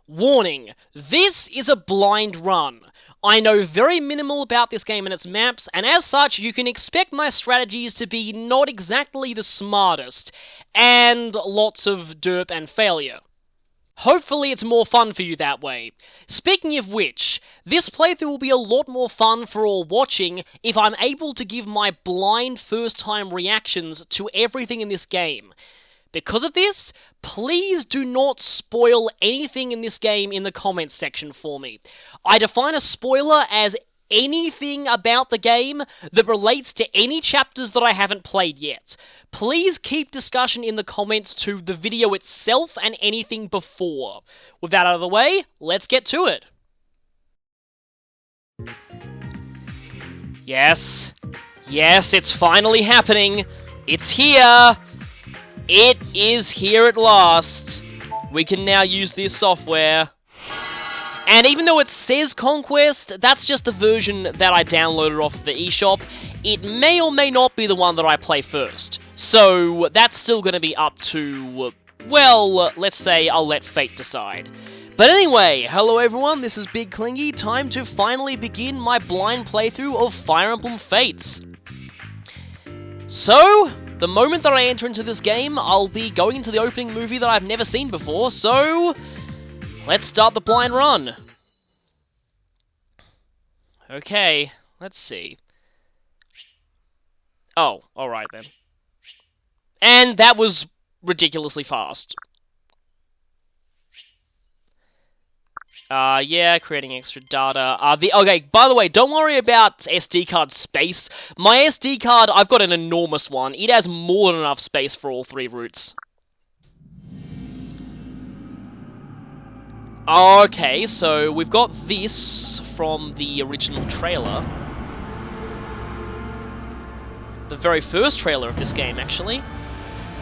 Warning, this is a blind run. I know very minimal about this game and its maps, and as such, you can expect my strategies to be not exactly the smartest, and lots of derp and failure. Hopefully it's more fun for you that way. Speaking of which, this playthrough will be a lot more fun for all watching if I'm able to give my blind first-time reactions to everything in this game. Because of this, please do not spoil anything in this game in the comments section for me. I define a spoiler as anything about the game that relates to any chapters that I haven't played yet. Please keep discussion in the comments to the video itself and anything before. With that out of the way, let's get to it. Yes, it's finally happening. It's here. It is here at last. We can now use this software. And even though it says Conquest, that's just the version that I downloaded off the eShop. It may or may not be the one that I play first. So that's still going to be up to, well, let's say I'll let fate decide. But anyway, hello everyone, this is Big Clingy. Time to finally begin my blind playthrough of Fire Emblem Fates. So, the moment that I enter into this game, I'll be going into the opening movie that I've never seen before, so let's start the blind run. Okay, let's see. Oh, alright then. And that was ridiculously fast. Yeah, creating extra data. Okay, by the way, don't worry about SD card space. My SD card, I've got an enormous one. It has more than enough space for all 3 routes. Okay, so we've got this from the original trailer. The very first trailer of this game, actually.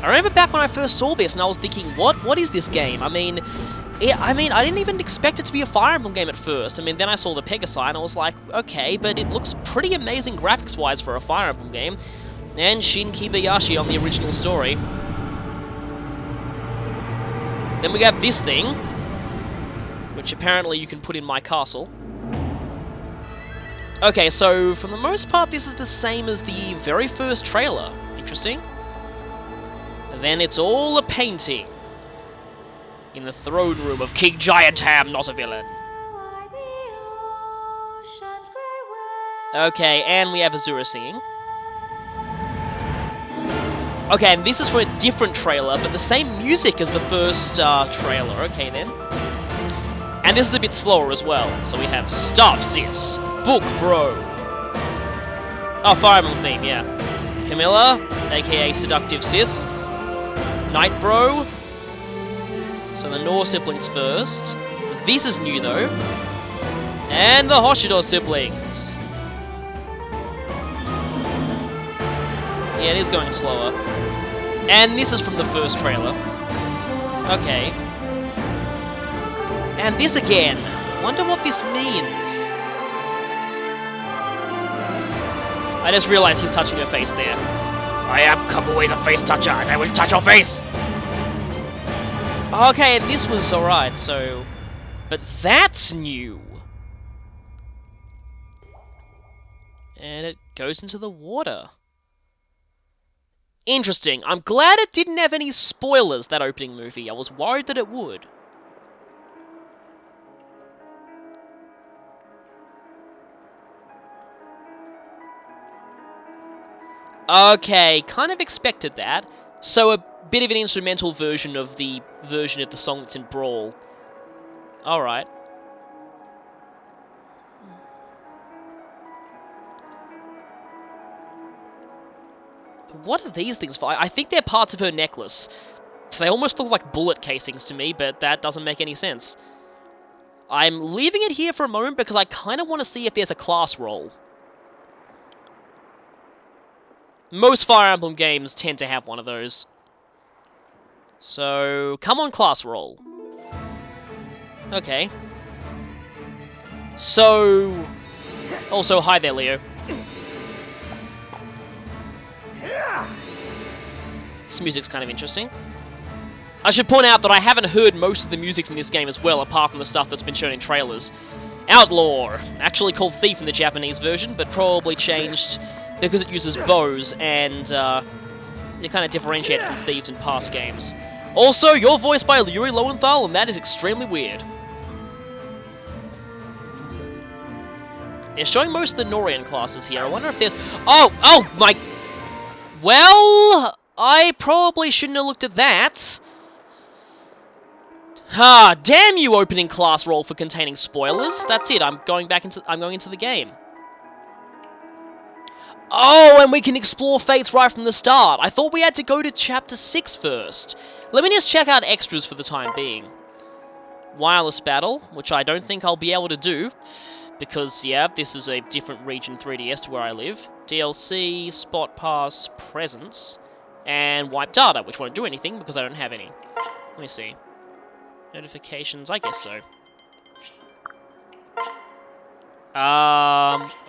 I remember back when I first saw this and I was thinking, what is this game? I mean, I didn't even expect it to be a Fire Emblem game at first. I mean, then I saw the Pegasi and I was like, okay, but it looks pretty amazing graphics-wise for a Fire Emblem game. And Shin Kibayashi on the original story. Then we have this thing, which apparently you can put in my castle. Okay, so for the most part, this is the same as the very first trailer. Interesting. And then it's all a painting. In the throne room of King Giant Ham, not a villain. Okay, and we have Azura singing. Okay, and this is for a different trailer, but the same music as the first trailer. Okay, then. And this is a bit slower as well. So we have Stuff Sis, Book Bro. Oh, Fire Emblem theme, yeah. Camilla, aka Seductive Sis. Night Bro. So the Nor siblings first. This is new though. And the Hoshidor siblings. Yeah, it is going slower. And this is from the first trailer. Okay. And this again. Wonder what this means. I just realized he's touching her face there. I am Kamui the face toucher, and I will touch your face! Okay, and this was alright, so... But that's new! And it goes into the water. Interesting. I'm glad it didn't have any spoilers, that opening movie. I was worried that it would. Okay, kind of expected that. So a bit of an instrumental version of the song that's in Brawl. Alright. What are these things for? I think they're parts of her necklace. They almost look like bullet casings to me, but that doesn't make any sense. I'm leaving it here for a moment because I kind of want to see if there's a class roll. Most Fire Emblem games tend to have one of those. So, come on, class roll. Okay. So... Also, hi there, Leo. This music's kind of interesting. I should point out that I haven't heard most of the music from this game as well, apart from the stuff that's been shown in trailers. Outlaw, actually called Thief in the Japanese version, but probably changed because it uses bows, and you kind of differentiate from thieves in past games. Also, you're voiced by Yuri Lowenthal, and that is extremely weird. They're showing most of the Norian classes here. I wonder if there's... Oh my... Well, I probably shouldn't have looked at that. Ah, damn you, opening class roll for containing spoilers. That's it. I'm going into the game. Oh, and we can explore fates right from the start. I thought we had to go to Chapter 6 first. Let me just check out extras for the time being. Wireless battle, which I don't think I'll be able to do. Because, yeah, this is a different region 3DS to where I live. DLC, Spot Pass, Presents, and Wipe Data, which won't do anything because I don't have any. Let me see. Notifications, I guess so.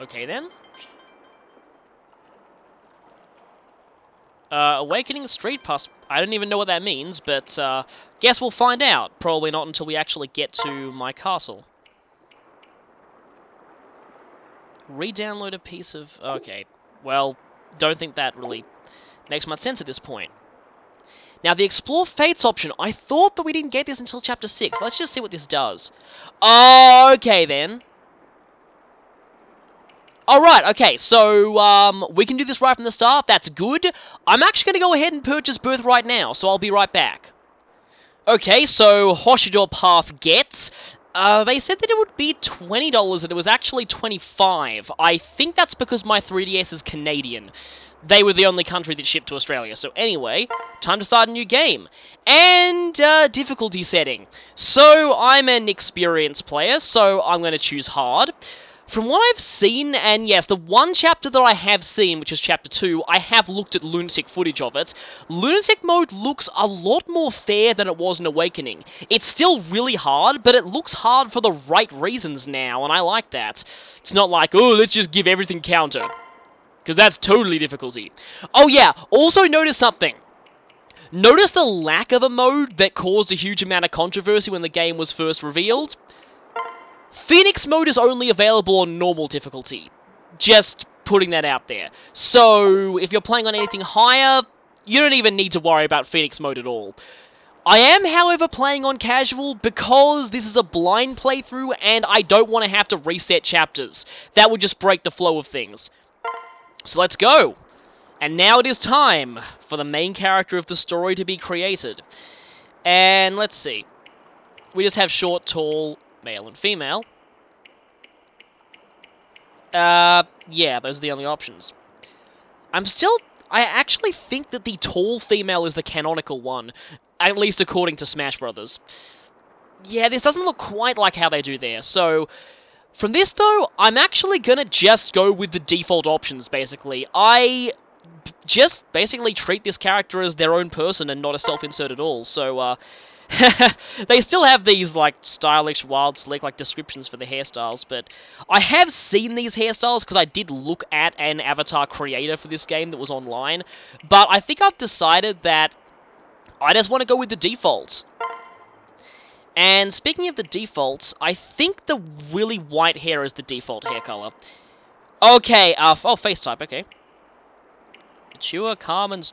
Okay then. Awakening Street Pass. I don't even know what that means, but guess we'll find out. Probably not until we actually get to my castle. Re-download a piece of... Okay, well, don't think that really makes much sense at this point. Now, the Explore Fates option, I thought that we didn't get this until Chapter 6. Let's just see what this does. Okay, then. Alright, okay, so, we can do this right from the start. That's good. I'm actually going to go ahead and purchase Birthright now, so I'll be right back. Okay, so, Hoshidor Path gets... they said that it would be $20, and it was actually $25. I think that's because my 3DS is Canadian. They were the only country that shipped to Australia. So anyway, time to start a new game. And, difficulty setting. So, I'm an experienced player, so I'm going to choose hard. From what I've seen, and yes, the one chapter that I have seen, which is Chapter 2, I have looked at Lunatic footage of it. Lunatic mode looks a lot more fair than it was in Awakening. It's still really hard, but it looks hard for the right reasons now, and I like that. It's not like, oh, let's just give everything counter. Because that's totally difficulty. Oh yeah, also notice something. Notice the lack of a mode that caused a huge amount of controversy when the game was first revealed? Phoenix mode is only available on normal difficulty. Just putting that out there. So, if you're playing on anything higher, you don't even need to worry about Phoenix mode at all. I am, however, playing on casual because this is a blind playthrough and I don't want to have to reset chapters. That would just break the flow of things. So let's go! And now it is time for the main character of the story to be created. And let's see. We just have short, tall, male and female. Yeah, those are the only options. I actually think that the tall female is the canonical one, at least according to Smash Brothers. Yeah, this doesn't look quite like how they do there, so... From this, though, I'm actually gonna just go with the default options, basically. I just basically treat this character as their own person and not a self-insert at all, so, they still have these, like, stylish, wild, slick, like, descriptions for the hairstyles, but I have seen these hairstyles because I did look at an avatar creator for this game that was online, but I think I've decided that I just want to go with the defaults. And speaking of the defaults, I think the really white hair is the default hair color. Okay, oh, face type, okay. Mature, calm, and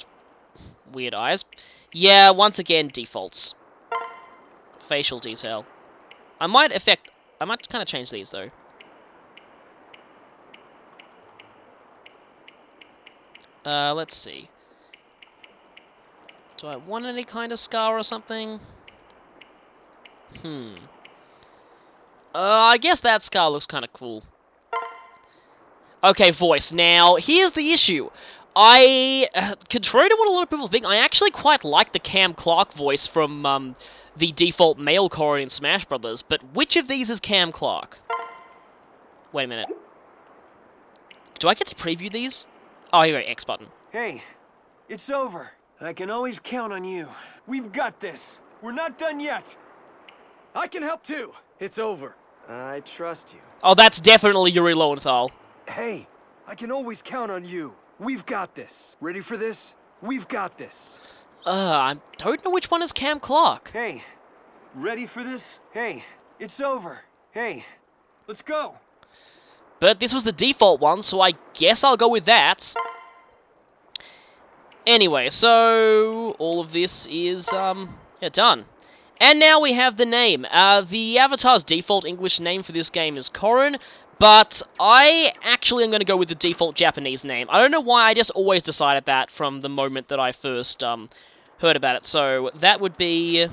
weird eyes. Yeah, once again, defaults. Facial detail. I might kind of change these, though. Let's see. Do I want any kind of scar or something? I guess that scar looks kind of cool. Okay, voice. Now, here's the issue. Contrary to what a lot of people think, I actually quite like the Cam Clark voice from, the default male Corey in Smash Brothers, but which of these is Cam Clark? Wait a minute. Do I get to preview these? Oh, here we go, X button. Hey, it's over. I can always count on you. We've got this. We're not done yet. I can help too. It's over. I trust you. Oh, that's definitely Yuri Lowenthal. Hey, I can always count on you. We've got this. Ready for this? We've got this. I don't know which one is Cam Clark. Hey, ready for this? Hey, it's over. Hey, let's go. But this was the default one, so I guess I'll go with that. Anyway, so all of this is, done. And now we have the name. The avatar's default English name for this game is Corrin, but I actually am going to go with the default Japanese name. I don't know why, I just always decided that from the moment that I first, heard about it. So that would be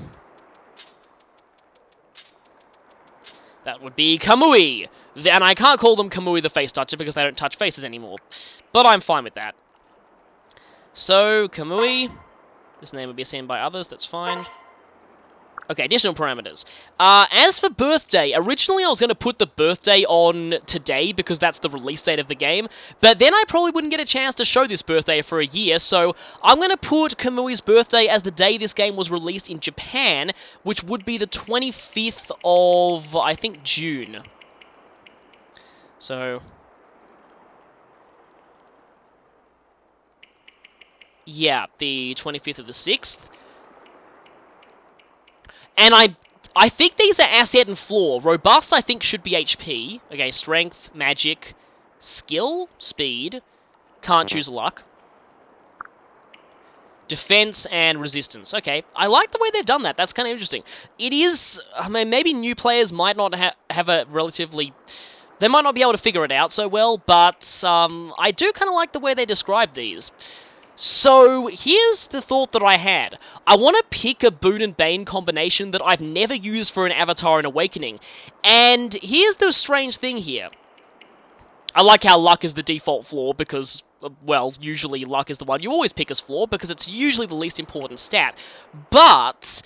Kamui. And I can't call them Kamui the Face Toucher because they don't touch faces anymore. But I'm fine with that. So, Kamui. This name will be seen by others, that's fine. Okay, additional parameters. As for birthday, originally I was going to put the birthday on today because that's the release date of the game, but then I probably wouldn't get a chance to show this birthday for a year, so I'm going to put Kamui's birthday as the day this game was released in Japan, which would be the 25th of, I think, June. So... yeah, the 25th of the 6th. And I think these are asset and flaw. Robust, I think, should be HP. Okay, strength, magic, skill, speed. Can't choose luck. Defense and resistance. Okay, I like the way they've done that. That's kind of interesting. It is... I mean, maybe new players might not have a relatively... They might not be able to figure it out so well, but I do kind of like the way they describe these. So, here's the thought that I had. I want to pick a Boon and Bane combination that I've never used for an Avatar in Awakening. And here's the strange thing here. I like how luck is the default flaw because, well, usually luck is the one you always pick as flaw because it's usually the least important stat. But,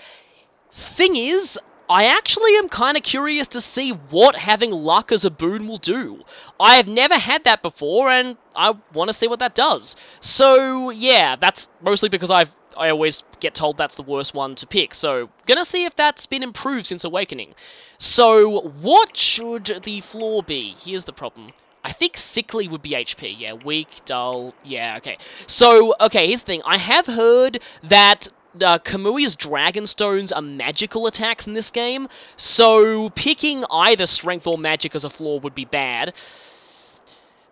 thing is... I actually am kind of curious to see what having luck as a boon will do. I have never had that before, and I want to see what that does. So, yeah, that's mostly because I always get told that's the worst one to pick, so gonna see if that's been improved since Awakening. So, what should the flaw be? Here's the problem. I think sickly would be HP, yeah, weak, dull, yeah, okay. So, okay, here's the thing. I have heard that... Kamui's Dragon Stones are magical attacks in this game, so picking either strength or magic as a flaw would be bad.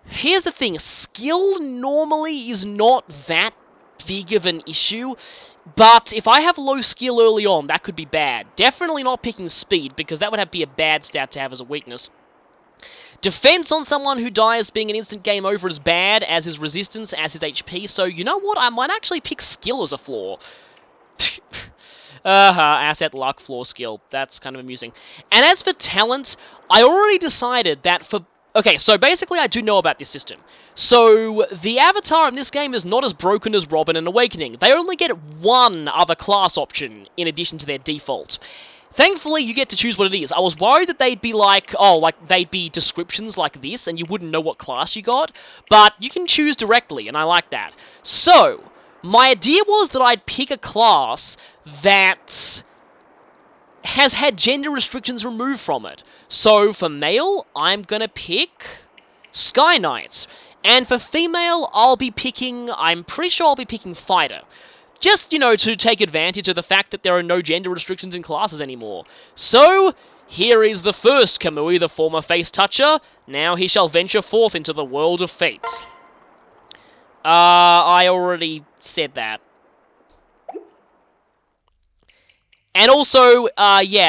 Here's the thing, skill normally is not that big of an issue, but if I have low skill early on, that could be bad. Definitely not picking speed, because that would be a bad stat to have as a weakness. Defense on someone who dies being an instant game over is bad, as is resistance, as is HP, so you know what, I might actually pick skill as a flaw. Asset, luck, flaw, skill. That's kind of amusing. And as for talent, I already decided that for... Okay, so basically I do know about this system. So, the avatar in this game is not as broken as Robin in Awakening. They only get one other class option in addition to their default. Thankfully, you get to choose what it is. I was worried that they'd be like, they'd be descriptions like this, and you wouldn't know what class you got, but you can choose directly, and I like that. So... my idea was that I'd pick a class that has had gender restrictions removed from it. So, for male, I'm gonna pick Sky Knight. And for female, I'm pretty sure I'll be picking Fighter. Just, to take advantage of the fact that there are no gender restrictions in classes anymore. So, here is the first Kamui, the former Face Toucher. Now he shall venture forth into the world of fate. I already said that. And also,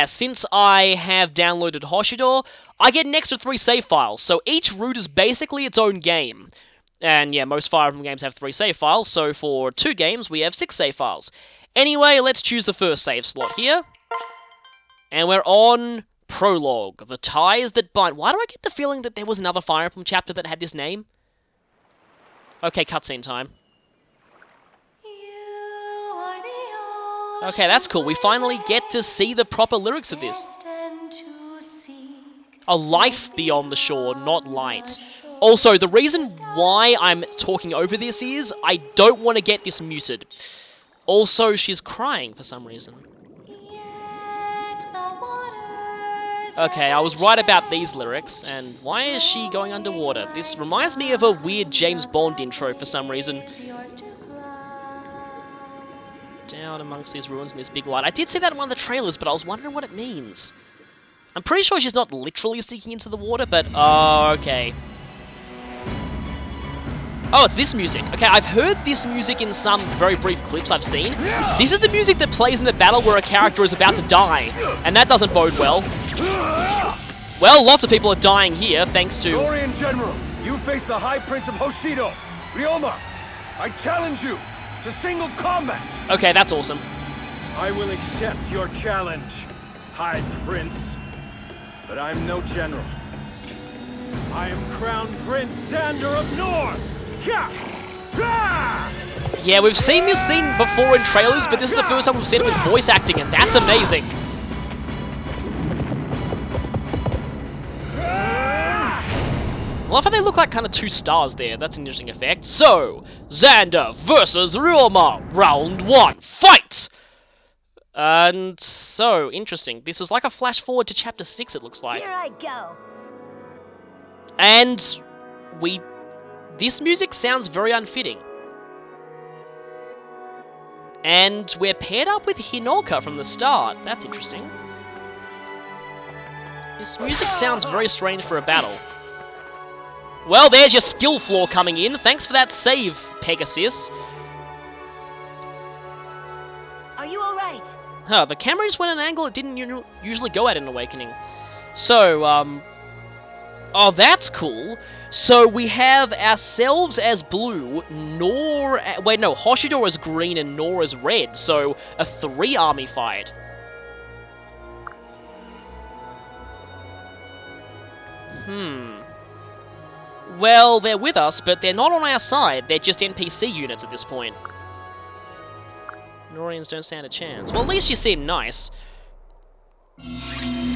since I have downloaded Hoshido, I get an extra 3 save files, so each route is basically its own game. And yeah, most Fire Emblem games have 3 save files, so for 2 games, we have 6 save files. Anyway, let's choose the first save slot here. And we're on Prologue, The Ties That Bind. Why do I get the feeling that there was another Fire Emblem chapter that had this name? Okay, cutscene time. Okay, that's cool. We finally get to see the proper lyrics of this. A life beyond the shore, not light. Also, the reason why I'm talking over this is I don't want to get this muted. Also, she's crying for some reason. Okay, I was right about these lyrics, and why is she going underwater? This reminds me of a weird James Bond intro for some reason. Down amongst these ruins in this big light. I did see that in one of the trailers, but I was wondering what it means. I'm pretty sure she's not literally sinking into the water, but... Oh, okay. Oh, it's this music. Okay, I've heard this music in some very brief clips I've seen. This is the music that plays in the battle where a character is about to die, and that doesn't bode well. Well, lots of people are dying here, thanks to... Dorian General, you face the High Prince of Hoshido, Ryoma. I challenge you to single combat. Okay, that's awesome. I will accept your challenge, High Prince. But I'm no general. I am Crown Prince Xander of North. Yeah, we've seen this scene before in trailers, but this is the first time we've seen it with voice acting, and that's amazing. I love how they look like kind of two stars there. That's an interesting effect. So, Xander versus Ryoma, round 1, fight! And so, interesting. This is like a flash forward to chapter 6, it looks like. Here I go. And this music sounds very unfitting. And we're paired up with Hinoka from the start. That's interesting. This music sounds very strange for a battle. Well, there's your skill flaw coming in. Thanks for that save, Pegasus. Are you alright? Huh, the camera just went at an angle it didn't usually go at in Awakening. So, oh, that's cool. So we have ourselves as blue, Hoshido as green and Nor as red. So, a 3-army fight. Well, they're with us, but they're not on our side. They're just NPC units at this point. Norians don't stand a chance. Well, at least you seem nice.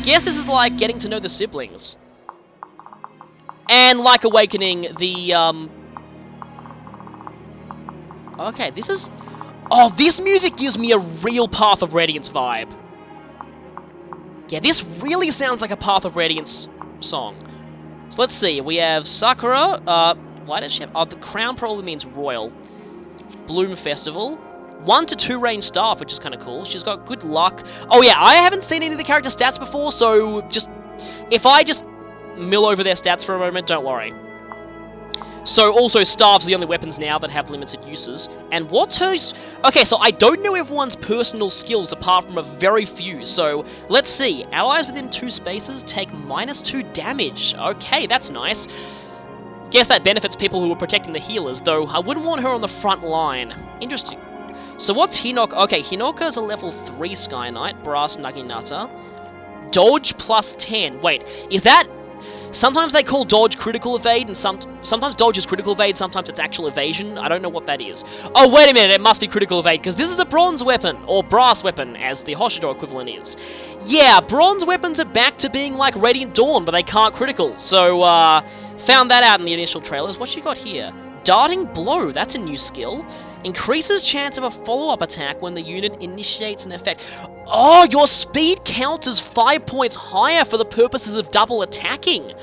Guess this is like getting to know the siblings. And like Awakening, the, Okay, this is... Oh, this music gives me a real Path of Radiance vibe. Yeah, this really sounds like a Path of Radiance song. So let's see, we have Sakura, why does she have... Oh, the crown probably means royal. Bloom Festival. 1 to 2 range staff, which is kind of cool. She's got good luck. Oh yeah, I haven't seen any of the character stats before, so just... If I just mill over their stats for a moment, don't worry. So also staffs are the only weapons now that have limited uses. And what's her... Okay, so I don't know everyone's personal skills apart from a very few. So let's see. Allies within 2 spaces take -2 damage. Okay, that's nice. Guess that benefits people who are protecting the healers, though I wouldn't want her on the front line. Interesting. So what's Hinoka? Okay, Hinoka is a level 3 Sky Knight, Brass Naginata. Dodge plus 10. Wait, is that... Sometimes they call dodge critical evade, and sometimes dodge is critical evade, sometimes it's actual evasion. I don't know what that is. Oh, wait a minute, it must be critical evade, because this is a bronze weapon, or brass weapon, as the Hoshido equivalent is. Yeah, bronze weapons are back to being like Radiant Dawn, but they can't critical. So, found that out in the initial trailers. What you got here? Darting Blow, that's a new skill. Increases chance of a follow-up attack when the unit initiates an effect. Oh, your speed counts as 5 points higher for the purposes of double attacking.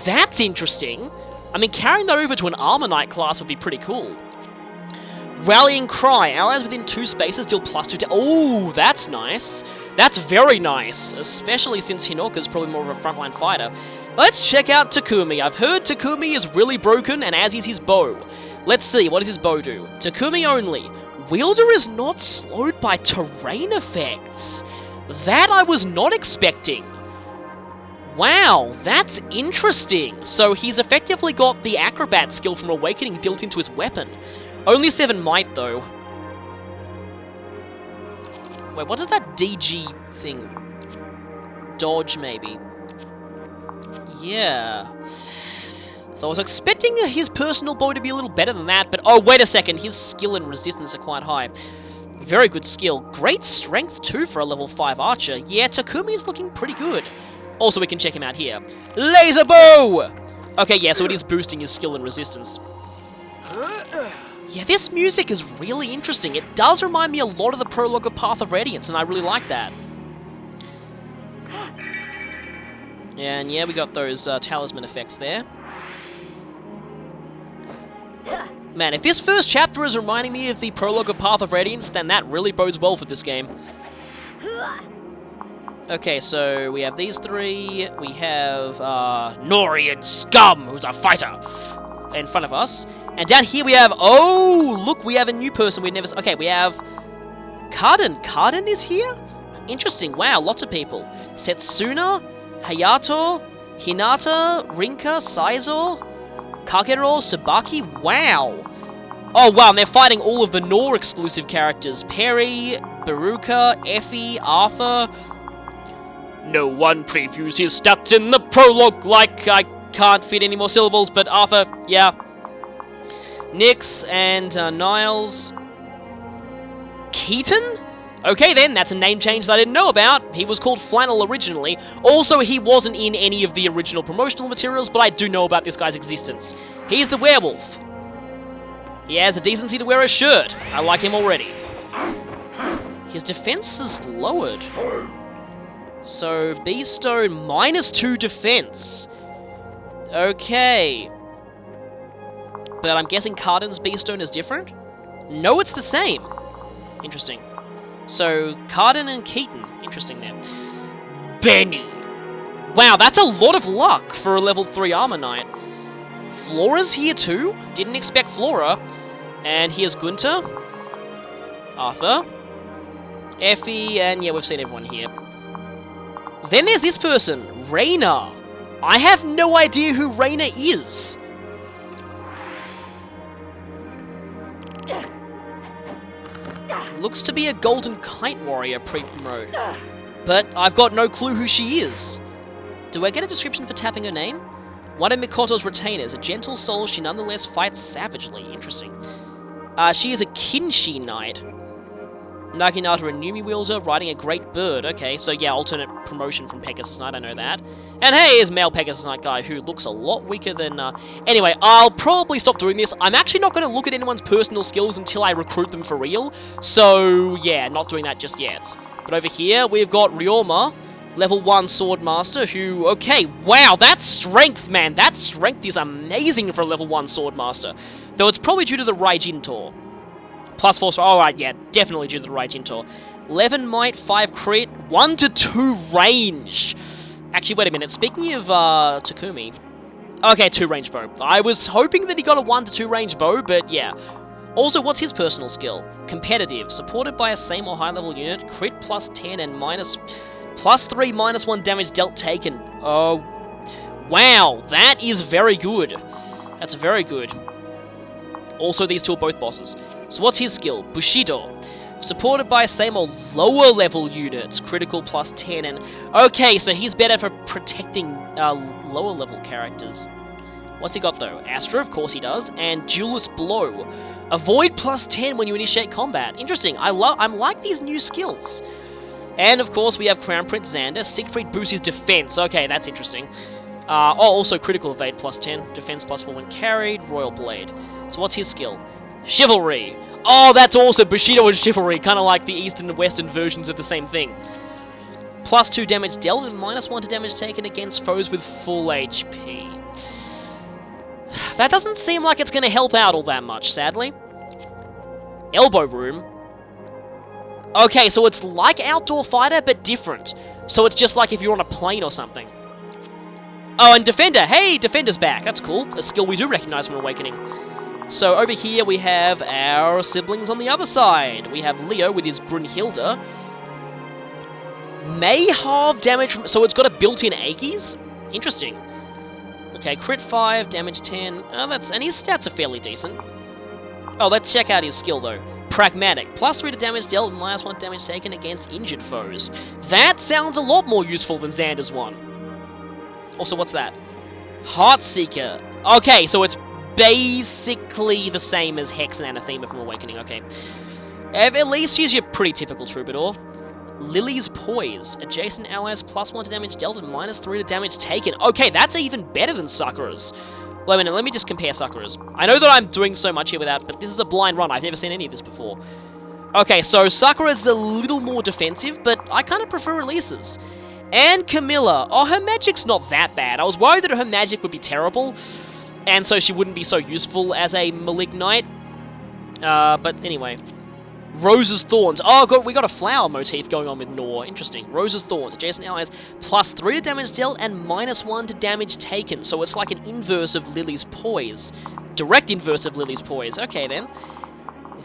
That's interesting. I mean, carrying that over to an Armor Knight class would be pretty cool. Rallying Cry. Allies within 2 spaces deal +2 to... Oh, that's nice. That's very nice, especially since Hinoka's probably more of a frontline fighter. Let's check out Takumi. I've heard Takumi is really broken, and as is his bow. Let's see, what does his bow do? Takumi only. Wielder is not slowed by terrain effects. That I was not expecting. Wow, that's interesting. So he's effectively got the Acrobat skill from Awakening built into his weapon. Only 7 might, though. Wait, what is that DG thing? Dodge, maybe. Yeah. So I was expecting his personal bow to be a little better than that, but oh, wait a second, his skill and resistance are quite high. Very good skill. Great strength, too, for a level 5 archer. Yeah, Takumi's looking pretty good. Also, we can check him out here. Laser bow! Okay, yeah, so it is boosting his skill and resistance. Yeah, this music is really interesting. It does remind me a lot of the prologue of Path of Radiance, and I really like that. And yeah, we got those talisman effects there. Man, if this first chapter is reminding me of the prologue of Path of Radiance, then that really bodes well for this game. Okay, so we have these three. We have Norian Scum, who's a fighter, in front of us. And down here we have, oh, look, we have a new person we've never... Okay, we have Karden. Karden is here? Interesting, wow, lots of people. Setsuna, Hayato, Hinata, Rinka, Saizo, Kagero, Tsubaki, wow. Oh, wow, and they're fighting all of the Nor exclusive characters. Perry, Baruka, Effie, Arthur. No one previews his stats in the prologue, like I can't fit any more syllables, but Arthur, yeah. Nyx and Niles. Keaton? Okay then, that's a name change that I didn't know about. He was called Flannel originally. Also, he wasn't in any of the original promotional materials, but I do know about this guy's existence. He's the werewolf. He has the decency to wear a shirt. I like him already. His defense is lowered. So, B-Stone -2 defense. Okay. But I'm guessing Karden's B-Stone is different? No, it's the same. Interesting. So, Karden and Keaton. Interesting there. Benny. Wow, that's a lot of luck for a level 3 Armor Knight. Flora's here too? Didn't expect Flora. And here's Gunter. Arthur. Effie, and yeah, we've seen everyone here. Then there's this person, Reina. I have no idea who Reina is. Looks to be a Golden Kite Warrior pre-promote. But I've got no clue who she is. Do I get a description for tapping her name? One of Mikoto's retainers, a gentle soul, she nonetheless fights savagely. Interesting. She is a Kinshi Knight. Naginata and Numi wielder, riding a great bird. Okay, so yeah, alternate promotion from Pegasus Knight, I know that. And hey, here's male Pegasus Knight guy, who looks a lot weaker than... Anyway, I'll probably stop doing this. I'm actually not going to look at anyone's personal skills until I recruit them for real. So, yeah, not doing that just yet. But over here, we've got Ryoma, level 1 Sword Master, who... Okay, wow, that strength, man. That strength is amazing for a level 1 Sword Master. Though it's probably due to the Raijin Tor. Plus 4, alright, yeah, definitely due to the Raijin Tor. 11 might, 5 crit, 1 to 2 range. Actually, wait a minute, speaking of Takumi... Okay, 2 range bow. I was hoping that he got a 1 to 2 range bow, but yeah. Also, what's his personal skill? Competitive, supported by a same or high level unit, crit plus 10 and plus 3 -1 damage dealt taken. Oh, wow, that is very good. That's very good. Also, these two are both bosses. So what's his skill? Bushido. Supported by same or lower level units. Critical plus 10 and... Okay, so he's better for protecting lower level characters. What's he got though? Astra, of course he does. And Duelist Blow. Avoid plus 10 when you initiate combat. Interesting. I'm like these new skills. And of course we have Crown Prince Xander. Siegfried boosts his defense. Okay, that's interesting. Also critical evade plus 10. Defense plus 4 when carried. Royal Blade. So what's his skill? Chivalry. Oh, that's awesome. Bushido and Chivalry. Kind of like the Eastern and Western versions of the same thing. Plus 2 damage dealt and -1 to damage taken against foes with full HP. That doesn't seem like it's going to help out all that much, sadly. Elbow Room. Okay, so it's like Outdoor Fighter, but different. So it's just like if you're on a plane or something. Oh, and Defender. Hey, Defender's back. That's cool. A skill we do recognize from Awakening. So over here we have our siblings on the other side. We have Leo with his Brunhilde. May halve damage from... So it's got a built-in Aegis? Interesting. Okay, crit 5, damage 10. Oh, and his stats are fairly decent. Oh, let's check out his skill though. Pragmatic. Plus 3 to damage dealt and -1 damage taken against injured foes. That sounds a lot more useful than Xander's one. Also, what's that? Heartseeker. Okay, so it's basically the same as Hex and Anathema from Awakening, okay. At least she's your pretty typical troubadour. Lily's Poise. Adjacent allies +1 to damage dealt and -3 to damage taken. Okay, that's even better than Sakura's. Wait a minute, let me just compare Sakura's. I know that I'm doing so much here without, but this is a blind run. I've never seen any of this before. Okay, so Sakura's a little more defensive, but I kind of prefer Elisa's. And Camilla. Oh, her magic's not that bad. I was worried that her magic would be terrible. and so she wouldn't be so useful as a Malignite. But anyway. Rose's Thorns. Oh, God, we got a flower motif going on with Nor. Interesting. Rose's Thorns. Adjacent allies +3 to damage dealt and -1 to damage taken. So it's like an inverse of Lily's Poise. Direct inverse of Lily's Poise. Okay, then.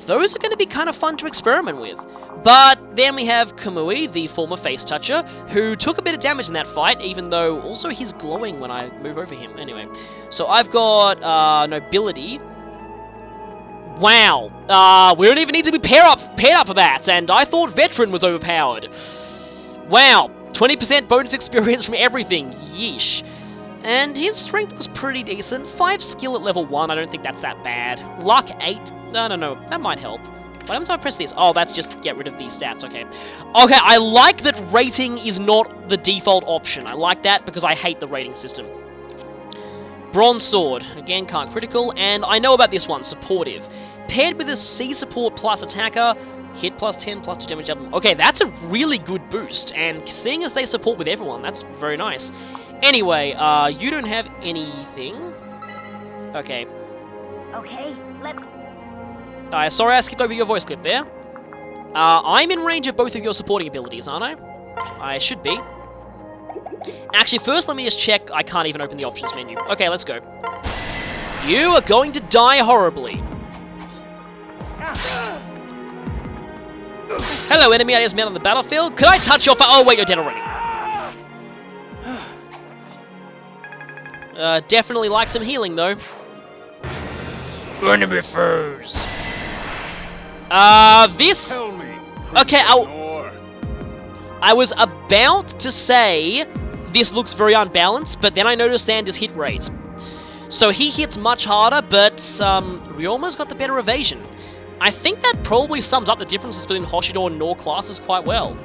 Those are going to be kind of fun to experiment with. But then we have Kamui, the former face toucher, who took a bit of damage in that fight, even though also he's glowing when I move over him. Anyway. So I've got Nobility. Wow, we don't even need to be paired up for that, and I thought Veteran was overpowered. Wow, 20% bonus experience from everything, yeesh. And his strength was pretty decent, 5 skill at level 1, I don't think that's that bad. Luck 8, no, that might help. What happens if I press this? Oh, that's just get rid of these stats, okay. Okay, I like that rating is not the default option, I like that because I hate the rating system. Bronze Sword, again can't critical, and I know about this one, Supportive. Paired with a C support plus attacker, hit +10, +2 damage. Okay, that's a really good boost, and seeing as they support with everyone, that's very nice. Anyway, you don't have anything. Okay. Okay, let's... Sorry I skipped over your voice clip there. I'm in range of both of your supporting abilities, aren't I? I should be. Actually, first let me just check. I can't even open the options menu. Okay, let's go. You are going to die horribly. Hello, enemy alias man on the battlefield. Could I touch your oh, wait, you're dead already. Definitely like some healing, though. Enemy foes. This... Tell me, Okay, I was about to say this looks very unbalanced, but then I noticed Xander's hit rate. So he hits much harder, but Ryoma's got the better evasion. I think that probably sums up the differences between Hoshido and Nor classes quite well.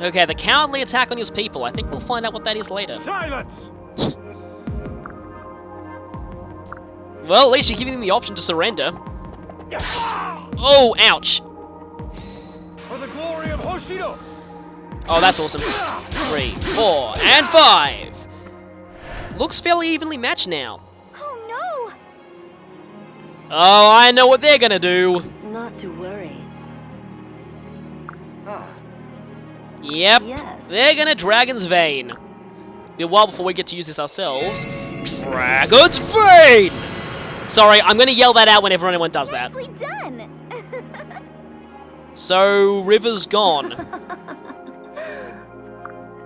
Okay, the cowardly attack on his people. I think we'll find out what that is later. Silence! Well, at least you're giving them the option to surrender. Oh, ouch. For the glory of Hoshido! Oh, that's awesome. 3, 4, and 5! Looks fairly evenly matched now. Oh, no! Oh, I know what they're gonna do. Not to worry. Yep, Yes. they're gonna Dragon's Vein. Be a while before we get to use this ourselves. Dragon's Vein! Sorry, I'm gonna yell that out whenever anyone does that. Nicely done! So, River's gone.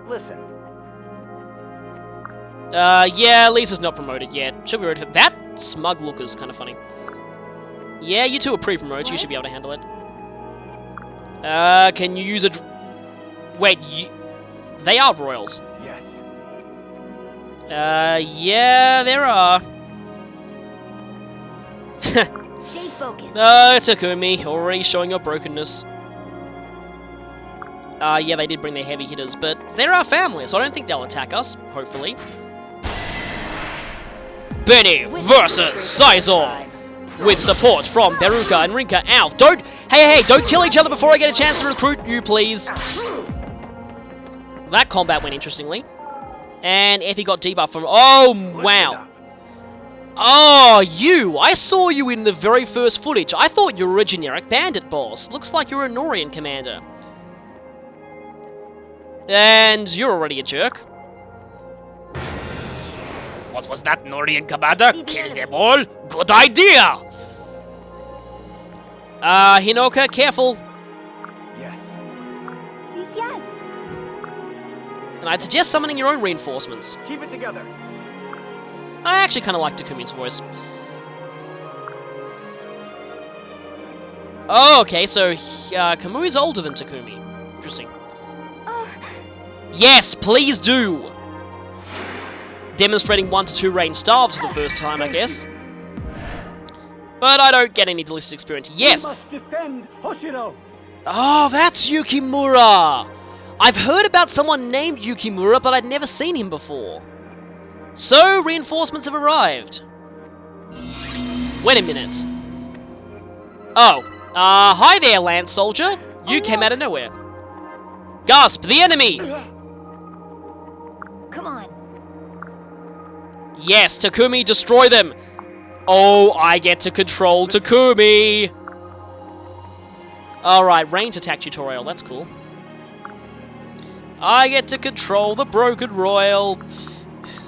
Listen, Yeah, Lisa's not promoted yet. She'll be ready for that. Smug look is kind of funny. Yeah, you two are pre-promoted. You should be able to handle it. Can you use a... Wait, they are royals. yes. Yeah, there are. Stay focused. No, Takumi, already showing your brokenness. Yeah, they did bring their heavy hitters, but they're our family, so I don't think they'll attack us, hopefully. Benny versus Sizor! With support from Beruka and Rinka. Ow, don't... Hey, don't kill each other before I get a chance to recruit you, please. That combat went interestingly. And Effie got debuff from... Oh, wow. Oh, you! I saw you in the very first footage. I thought you were a generic bandit boss. Looks like you're a Norian commander. And you're already a jerk. What was that, Norian commander? Kill them all? Good idea! Hinoka, careful. Yes. Yes! And I'd suggest summoning your own reinforcements. Keep it together. I actually kind of like Takumi's voice. Oh, okay, so Kamui's older than Takumi. Interesting. Yes, please do! Demonstrating 1 to 2 range staves for the first time, I guess. But I don't get any delicious experience. Yes! We must defend Hoshido. Oh, that's Yukimura! I've heard about someone named Yukimura, but I'd never seen him before. So, reinforcements have arrived. Wait a minute. Oh, hi there, Lance Soldier. You came out of nowhere. Gasp, the enemy! Come on. Yes, Takumi, destroy them! Oh, I get to control Takumi! Alright, range attack tutorial, that's cool. I get to control the Broken Royal.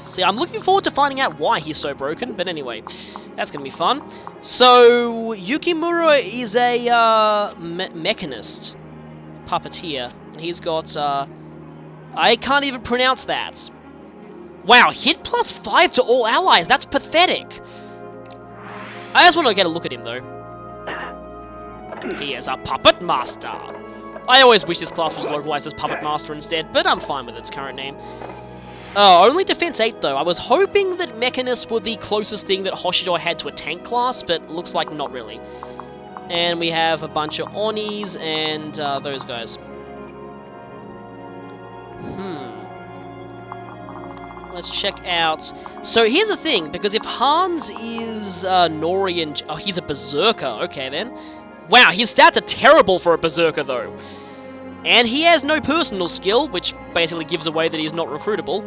See, I'm looking forward to finding out why he's so broken, but anyway, that's gonna be fun. So, Yukimura is a, mechanist. Puppeteer. And he's got, I can't even pronounce that. Wow, hit plus 5 to all allies, that's pathetic. I just want to get a look at him, though. He is a Puppet Master. I always wish this class was localized as Puppet Master instead, but I'm fine with its current name. Oh, only defense 8 though. I was hoping that Mechanists were the closest thing that Hoshido had to a tank class, but looks like not really. And we have a bunch of Onis and those guys. Let's check out... So here's the thing, because if Hans is Nori and... Oh, he's a Berserker. Okay, then. Wow, his stats are terrible for a Berserker, though. And he has no personal skill, which basically gives away that he's not recruitable.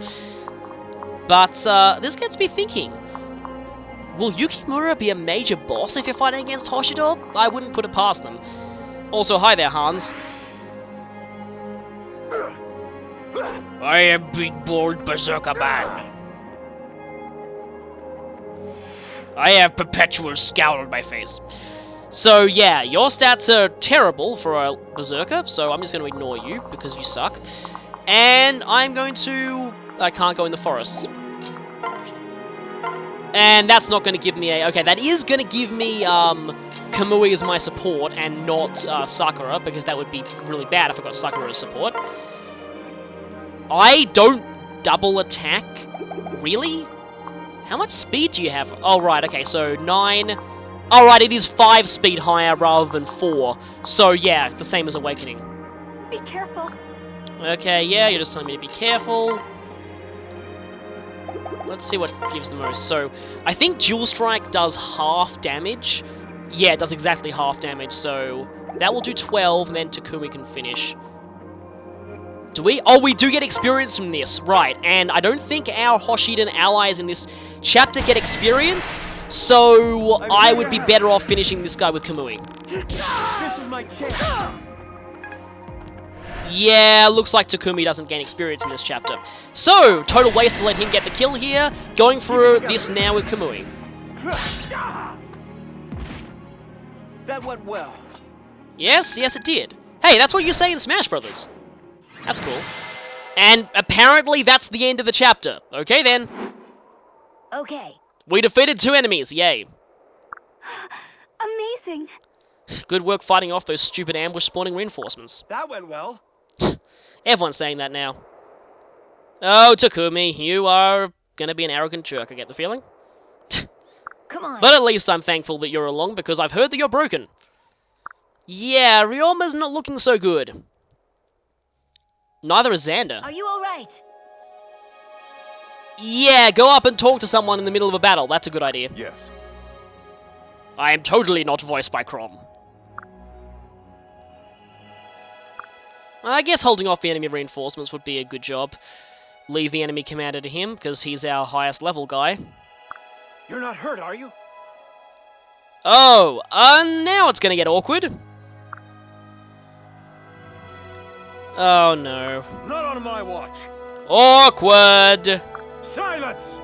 But this gets me thinking. Will Yukimura be a major boss if you're fighting against Hoshido? I wouldn't put it past them. Also, hi there, Hans. I am big, bold Berserker man. I have perpetual scowl on my face. So yeah, your stats are terrible for a Berserker, so I'm just going to ignore you because you suck. And I'm going to... I can't go in the forests. And that's not going to give me a... Okay, that is going to give me Kamui as my support and not Sakura, because that would be really bad if I got Sakura as support. I don't double attack? Really? How much speed do you have? Oh, right, okay, so 9... Alright, it is 5 speed higher rather than 4. So, yeah, the same as Awakening. Be careful. Okay, yeah, you're just telling me to be careful. Let's see what gives the most. So, I think Dual Strike does half damage. Yeah, it does exactly half damage, so that will do 12, and then Takumi can finish. Do we? Oh, we do get experience from this, right. And I don't think our Hoshidan allies in this chapter get experience, so I would be better off finishing this guy with Kamui. This is my chance. Yeah, looks like Takumi doesn't gain experience in this chapter. So, total waste to let him get the kill here. Going for this now with Kamui. That went well. Yes, yes it did. Hey, that's what you say in Smash Brothers. That's cool. And apparently that's the end of the chapter. Okay then. Okay. We defeated 2 enemies, yay. Amazing. Good work fighting off those stupid ambush spawning reinforcements. That went well. Everyone's saying that now. Oh, Takumi, you are gonna be an arrogant jerk, I get the feeling. Come on. But at least I'm thankful that you're along, because I've heard that you're broken. Yeah, Ryoma's not looking so good. Neither is Xander. Are you alright? Yeah, go up and talk to someone in the middle of a battle. That's a good idea. Yes. I am totally not voiced by Crom. I guess holding off the enemy reinforcements would be a good job. Leave the enemy commander to him, because he's our highest level guy. You're not hurt, are you? Oh, now it's gonna get awkward. Oh no. Not on my watch. Awkward! Silence!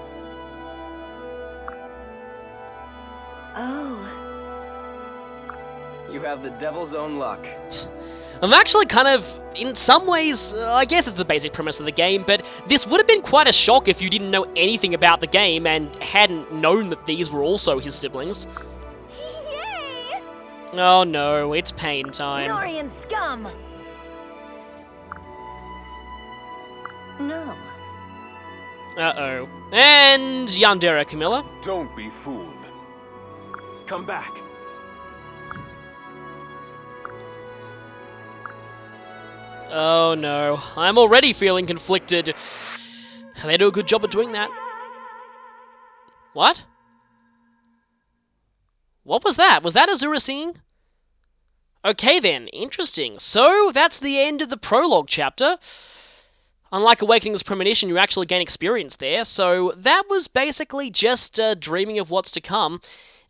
Oh. You have the devil's own luck. I'm actually kind of, in some ways, I guess it's the basic premise of the game, but this would have been quite a shock if you didn't know anything about the game and hadn't known that these were also his siblings. Yay! Oh no, it's pain time. Norian scum. No. Uh-oh. And Yandere, Camilla. Don't be fooled. Come back. Oh no, I'm already feeling conflicted. They do a good job of doing that. What? What was that? Was that Azura singing? Okay then, interesting. So, that's the end of the prologue chapter. Unlike Awakening's Premonition, you actually gain experience there, so that was basically just dreaming of what's to come.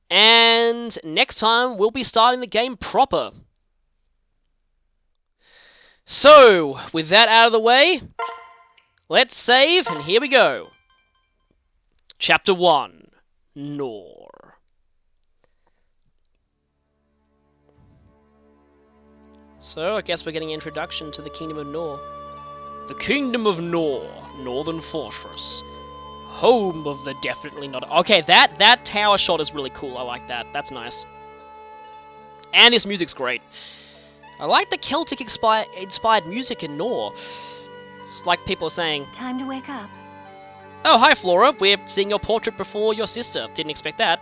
And next time, we'll be starting the game proper. So, with that out of the way, let's save, and here we go. Chapter 1, Nor. So, I guess we're getting an introduction to the Kingdom of Nor. The Kingdom of Nor, Northern Fortress. Home of the definitely not... Okay, that tower shot is really cool, I like that. That's nice. And this music's great. I like the Celtic-inspired music in Nor. It's like people are saying... Time to wake up. Oh, hi Flora, we're seeing your portrait before your sister. Didn't expect that.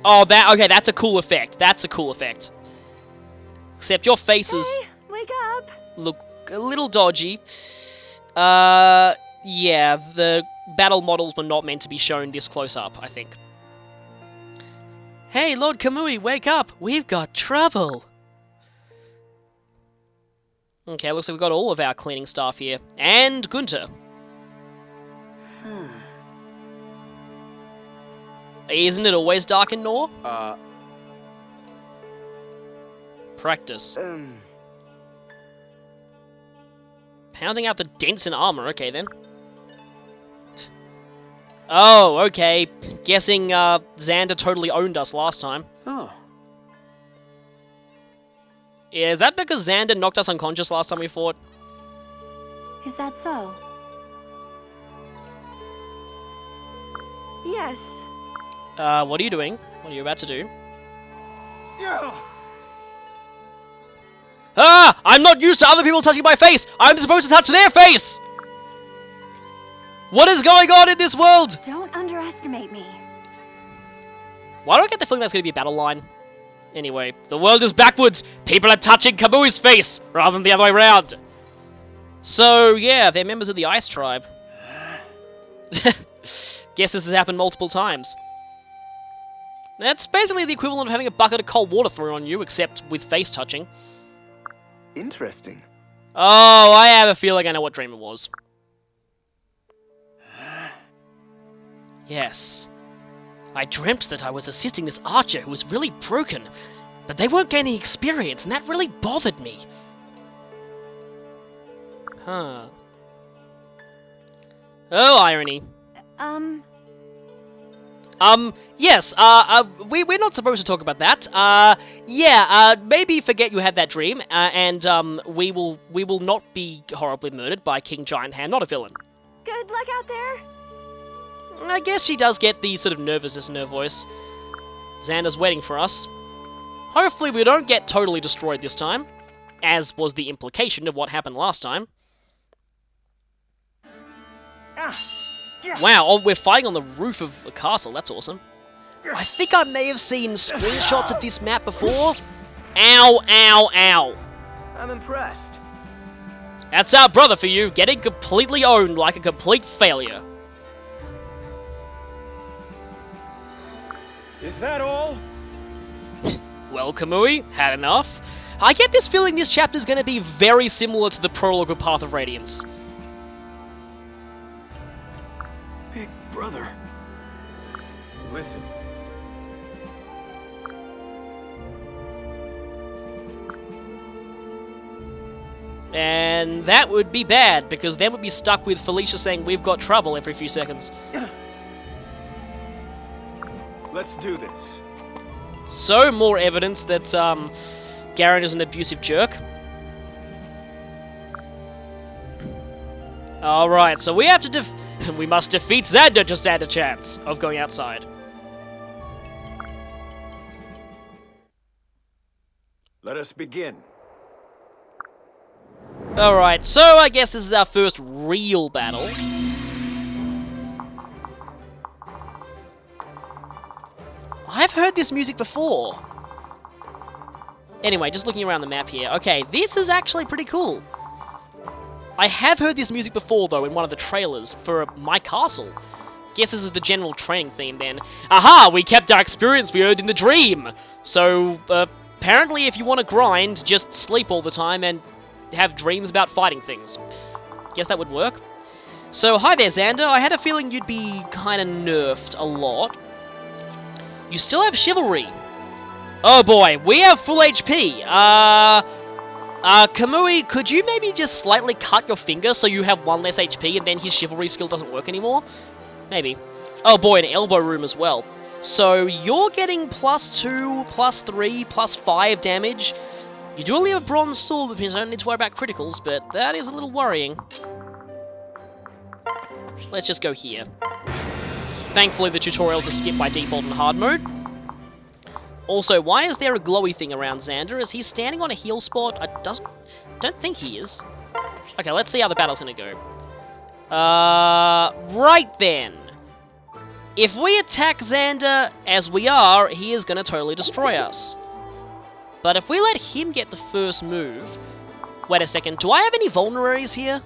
Oh, okay, that's a cool effect. That's a cool effect. Except your faces Wake up! look a little dodgy. Yeah, the battle models were not meant to be shown this close up, I think. Hey, Lord Kamui, wake up! We've got trouble! Okay, looks like we've got all of our cleaning staff here. And Gunter. Isn't it always dark in Nor? Practice. Pounding out the dents in armor, okay then. Oh, okay. Guessing Xander totally owned us last time. Oh. Yeah, is that because Xander knocked us unconscious last time we fought? Is that so? Yes. What are you doing? What are you about to do? Yeah. Ah! I'm not used to other people touching my face! I'm supposed to touch their face! What is going on in this world? Don't underestimate me. Why do I get the feeling that's going to be a battle line? Anyway, the world is backwards! People are touching Kamui's face, rather than the other way around! So, yeah, they're members of the Ice Tribe. Guess this has happened multiple times. That's basically the equivalent of having a bucket of cold water thrown on you, except with face touching. Interesting. Oh, I have a feeling I know what dream it was. Yes. I dreamt that I was assisting this archer who was really broken, but they weren't gaining experience, and that really bothered me. Huh. Oh, irony. Yes, we're not supposed to talk about that. Maybe forget you had that dream, and, we will not be horribly murdered by King Giant Hand, not a villain. Good luck out there. I guess she does get the sort of nervousness in her voice. Xander's waiting for us. Hopefully we don't get totally destroyed this time, as was the implication of what happened last time. Wow, oh, we're fighting on the roof of a castle, that's awesome. I think I may have seen screenshots of this map before. Ow, ow, ow. I'm impressed. That's our brother for you, getting completely owned like a complete failure. Is that all? Well, Kamui, had enough? I get this feeling this chapter's going to be very similar to the prologue of Path of Radiance. Big brother. Listen. And that would be bad, because then we'd be stuck with Felicia saying we've got trouble every few seconds. Let's do this. So, more evidence that, Garen is an abusive jerk. Alright, so we have to we must defeat Xander to stand a chance of going outside. Let us begin. Alright, so I guess this is our first real battle. I've heard this music before. Anyway, just looking around the map here. Okay, this is actually pretty cool. I have heard this music before, though, in one of the trailers for My Castle. Guess this is the general training theme, then. Aha! We kept our experience we earned in the dream! So, apparently if you want to grind, just sleep all the time and have dreams about fighting things. Guess that would work. So, hi there, Xander. I had a feeling you'd be kind of nerfed a lot. You still have chivalry. Oh boy, we have full HP. Kamui, could you maybe just slightly cut your finger so you have 1 less HP and then his chivalry skill doesn't work anymore? Maybe. Oh boy, an elbow room as well. So you're getting +2, +3, +5 damage. You do only have a bronze sword, which means I don't need to worry about criticals, but that is a little worrying. Let's just go here. Thankfully, the tutorials are skipped by default in hard mode. Also, why is there a glowy thing around Xander? Is he standing on a heal spot? I don't think he is. Okay, let's see how the battle's gonna go. Right then. If we attack Xander as we are, he is gonna totally destroy us. But if we let him get the first move... Wait a second, do I have any vulneraries here?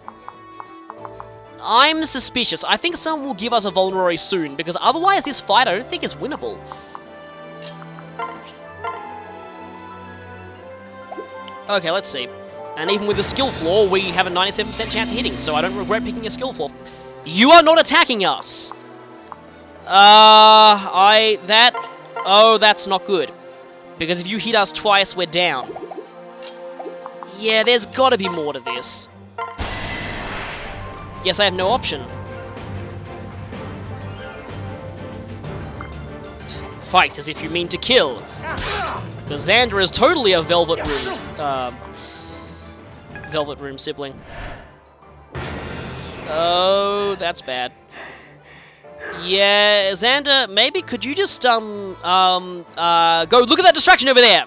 I'm suspicious. I think someone will give us a vulnerary soon, because otherwise this fight I don't think is winnable. Okay, let's see. And even with the skill flaw, we have a 97% chance of hitting, so I don't regret picking a skill flaw. You are not attacking us! Oh, that's not good. Because if you hit us twice, we're down. Yeah, there's gotta be more to this. Guess I have no option. Fight as if you mean to kill. Because Xander is totally a Velvet Room sibling. Oh, that's bad. Yeah, Xander, maybe could you just, go look at that distraction over there!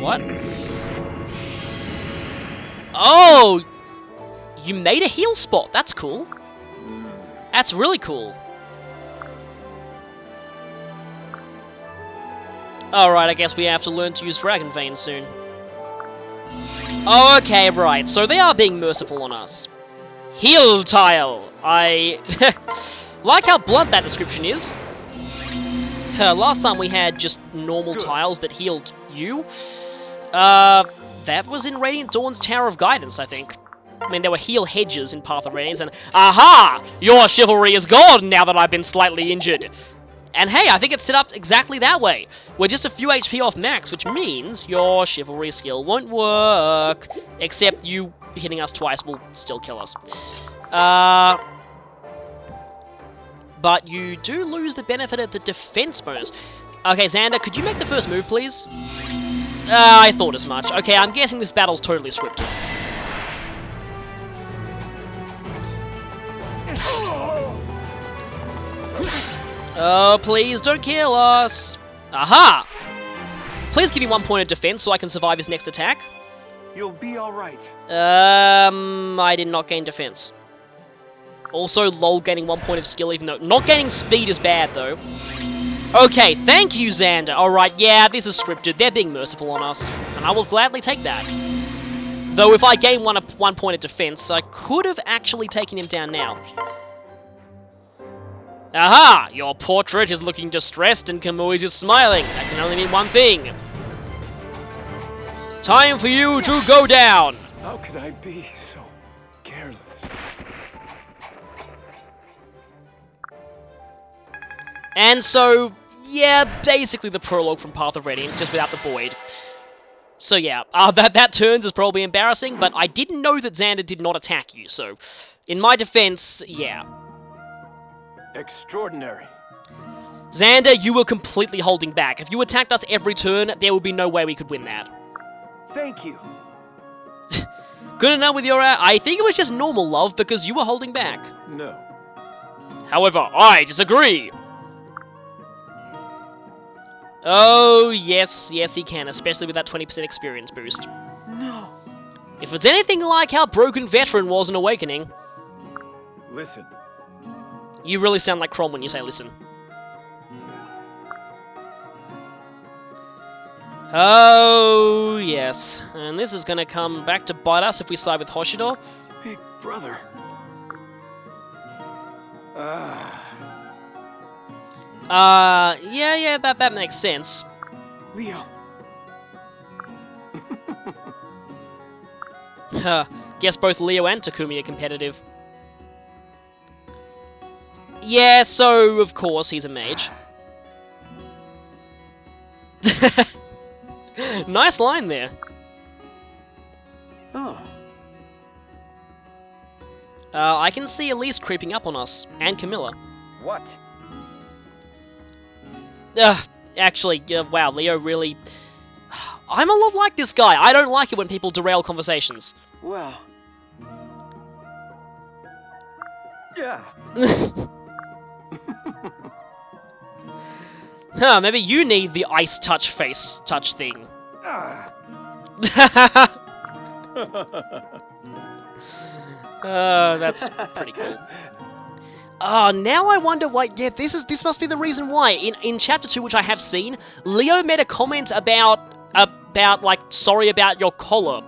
What? Oh! You made a heal spot, that's cool. That's really cool. Alright, I guess we have to learn to use Dragon Vein soon. Okay, right, so they are being merciful on us. Heal tile! I like how blunt that description is. Last time we had just normal tiles that healed you. That was in Radiant Dawn's Tower of Guidance, I think. I mean, there were heal hedges in Path of Radiance, and aha! Your chivalry is gone now that I've been slightly injured. And hey, I think it's set up exactly that way. We're just a few HP off max, which means your chivalry skill won't work. Except you hitting us twice will still kill us. But you do lose the benefit of the defense bonus. Okay, Xander, could you make the first move, please? I thought as much. Okay, I'm guessing this battle's totally scripted. Oh, please don't kill us. Aha! Please give me 1 point of defense so I can survive his next attack. You'll be alright. I did not gain defense. Also, lol, gaining 1 point of skill, even though... Not gaining speed is bad, though. Okay, thank you, Xander. Alright, yeah, this is scripted. They're being merciful on us. And I will gladly take that. Though, if I gain 1 point of defense, I could have actually taken him down now. Aha! Your portrait is looking distressed and Kamui's is smiling. That can only mean one thing. Time for you to go down! How could I be so careless? And so, yeah, basically the prologue from Path of Radiance, just without the void. So yeah, that turns is probably embarrassing, but I didn't know that Xander did not attack you, so... In my defense, yeah. Extraordinary. Xander, you were completely holding back. If you attacked us every turn, there would be no way we could win that. Thank you. Good enough with your... I think it was just normal love, because you were holding back. No. However, I disagree! Oh, yes, yes he can, especially with that 20% experience boost. No. If it's anything like how Broken Veteran was in Awakening... Listen. You really sound like Crom when you say listen. Oh, yes. And this is going to come back to bite us if we side with Hoshido. Big brother. Yeah, that makes sense. Leo. Guess both Leo and Takumi are competitive. Yeah, so of course he's a mage. Nice line there. Oh. I can see Elise creeping up on us, and Camilla. What? Actually, wow, Leo really... I'm a lot like this guy. I don't like it when people derail conversations. Well. Yeah. Huh, maybe you need the ice touch face touch thing. Ah. That's pretty cool. Now I wonder why. Yeah, this must be the reason why. In chapter 2, which I have seen, Leo made a comment about like sorry about your collar.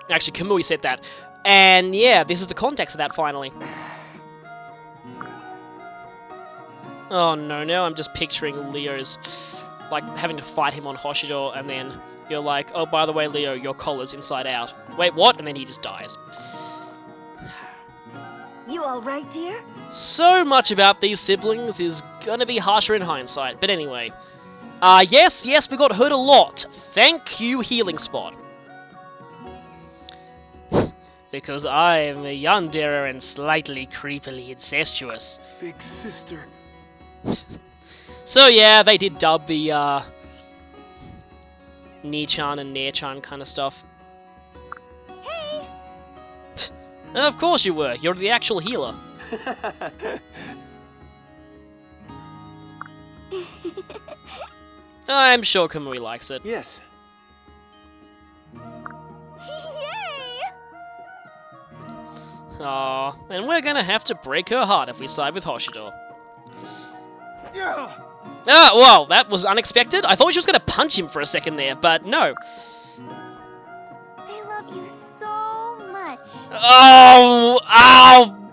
Actually, Kamui said that, and yeah, this is the context of that finally. Oh no, now I'm just picturing Leo's like having to fight him on Hoshido, and then you're like, oh by the way, Leo, your collar's inside out. Wait, what? And then he just dies. You all right, dear? So much about these siblings is gonna be harsher in hindsight, but anyway. Yes, we got hurt a lot. Thank you, Healing Spot. Because I am a yandere and slightly creepily incestuous. Big sister. So yeah, they did dub the, Ni-chan and Nair-chan kind of stuff. Hey! Of course you were. You're the actual healer. I'm sure Kamui likes it. Yes. Yay! Aw, and we're gonna have to break her heart if we side with Hoshido. Yeah. Well, that was unexpected. I thought she was gonna punch him for a second there, but no. I love you so much. Oh,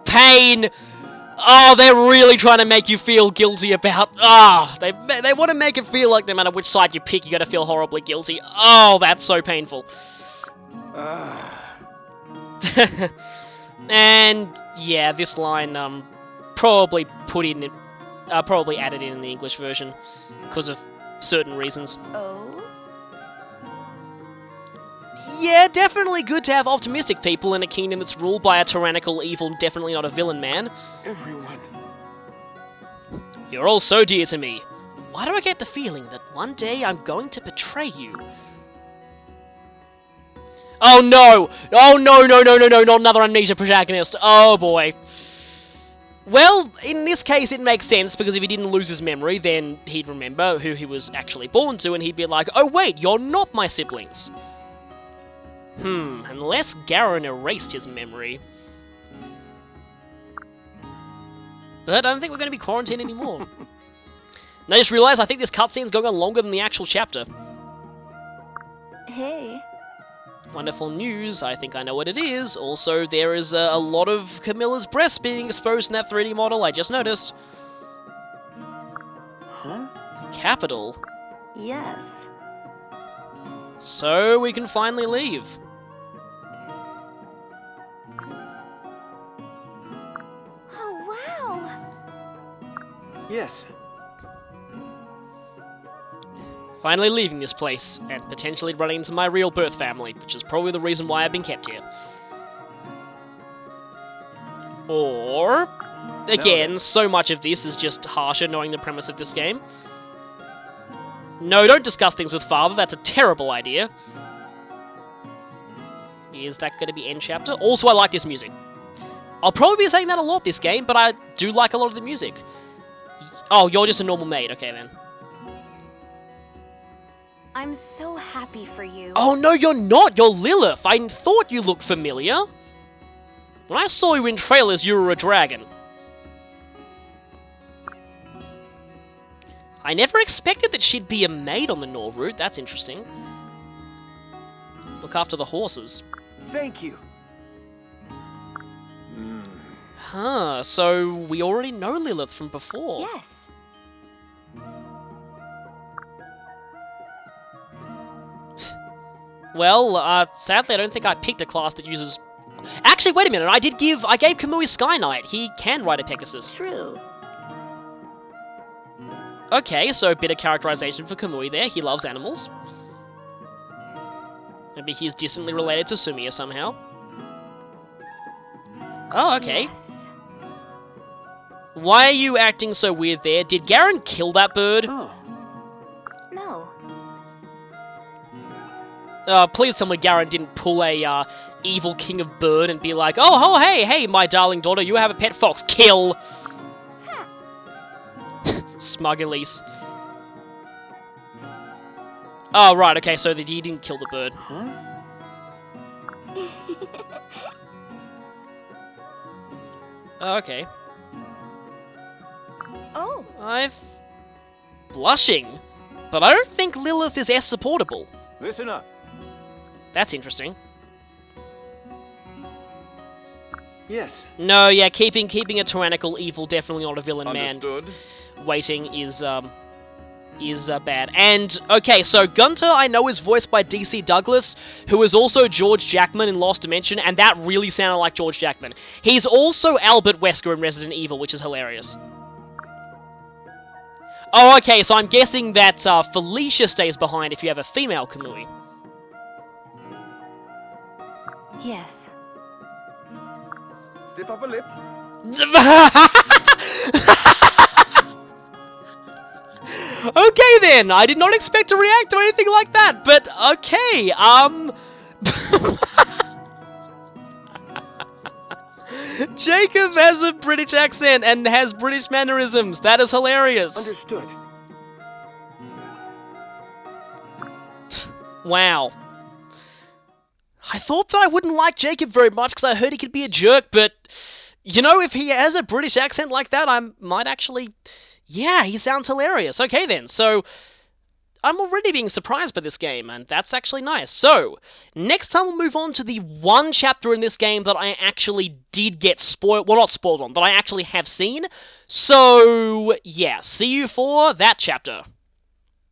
pain! Oh, they're really trying to make you feel guilty about... they want to make it feel like no matter which side you pick, you gotta feel horribly guilty. Oh, that's so painful. And, yeah, this line, probably probably added in the English version, because of certain reasons. Oh? Yeah, definitely good to have optimistic people in a kingdom that's ruled by a tyrannical, evil, definitely not a villain man. Everyone. You're all so dear to me. Why do I get the feeling that one day I'm going to betray you? Oh no! Oh no, not another amnesia protagonist. Oh boy. Well, in this case it makes sense, because if he didn't lose his memory, then he'd remember who he was actually born to, and he'd be like, oh wait, you're not my siblings. Unless Garen erased his memory. But I don't think we're going to be quarantined anymore. And I just realised I think this cutscene's going on longer than the actual chapter. Hey. Wonderful news, I think I know what it is. Also, there is a lot of Camilla's breasts being exposed in that 3D model, I just noticed. Huh? Capital. Yes. So we can finally leave. Oh, wow. Yes. Finally leaving this place, and potentially running into my real birth family, which is probably the reason why I've been kept here. Or... again, so much of this is just harsher knowing the premise of this game. No, don't discuss things with father, that's a terrible idea. Is that going to be end chapter? Also, I like this music. I'll probably be saying that a lot this game, but I do like a lot of the music. Oh, you're just a normal maid, okay then. I'm so happy for you. Oh no, you're not! You're Lilith! I thought you looked familiar! When I saw you in trailers, you were a dragon. I never expected that she'd be a maid on the Nor route, that's interesting. Look after the horses. Thank you. Huh, so we already know Lilith from before. Yes. Well, sadly I don't think I picked a class that uses... Actually, wait a minute, I gave Kamui Sky Knight. He can ride a Pegasus. True. Okay, so a bit of characterization for Kamui there. He loves animals. Maybe he's distantly related to Sumiya somehow. Oh, okay. Yes. Why are you acting so weird there? Did Garen kill that bird? Oh. No. Please tell me Garen didn't pull a, evil king of bird and be like, oh, hey, my darling daughter, you have a pet fox. Kill! Smug Elise. Oh, right, okay, so that he didn't kill the bird. Huh? Oh, okay. Oh. Blushing. But I don't think Lilith is S-supportable. Listen up. That's interesting. Yes. No, yeah, keeping a tyrannical evil, definitely not a villain, Understood. man. Waiting is bad. And, okay, so Gunter, I know, is voiced by DC Douglas, who is also George Jackman in Lost Dimension, and that really sounded like George Jackman. He's also Albert Wesker in Resident Evil, which is hilarious. Oh, okay, so I'm guessing that Felicia stays behind if you have a female Kamui. Yes. Stiff upper lip. Okay then, I did not expect to react to anything like that, but okay, Jacob has a British accent and has British mannerisms. That is hilarious. Understood. Wow. I thought that I wouldn't like Jacob very much because I heard he could be a jerk, but, you know, if he has a British accent like that, I might actually... Yeah, he sounds hilarious. Okay then, so I'm already being surprised by this game, and that's actually nice. So, next time we'll move on to the one chapter in this game that I actually did get spoiled, well, not spoiled on, that I actually have seen. So, yeah, see you for that chapter.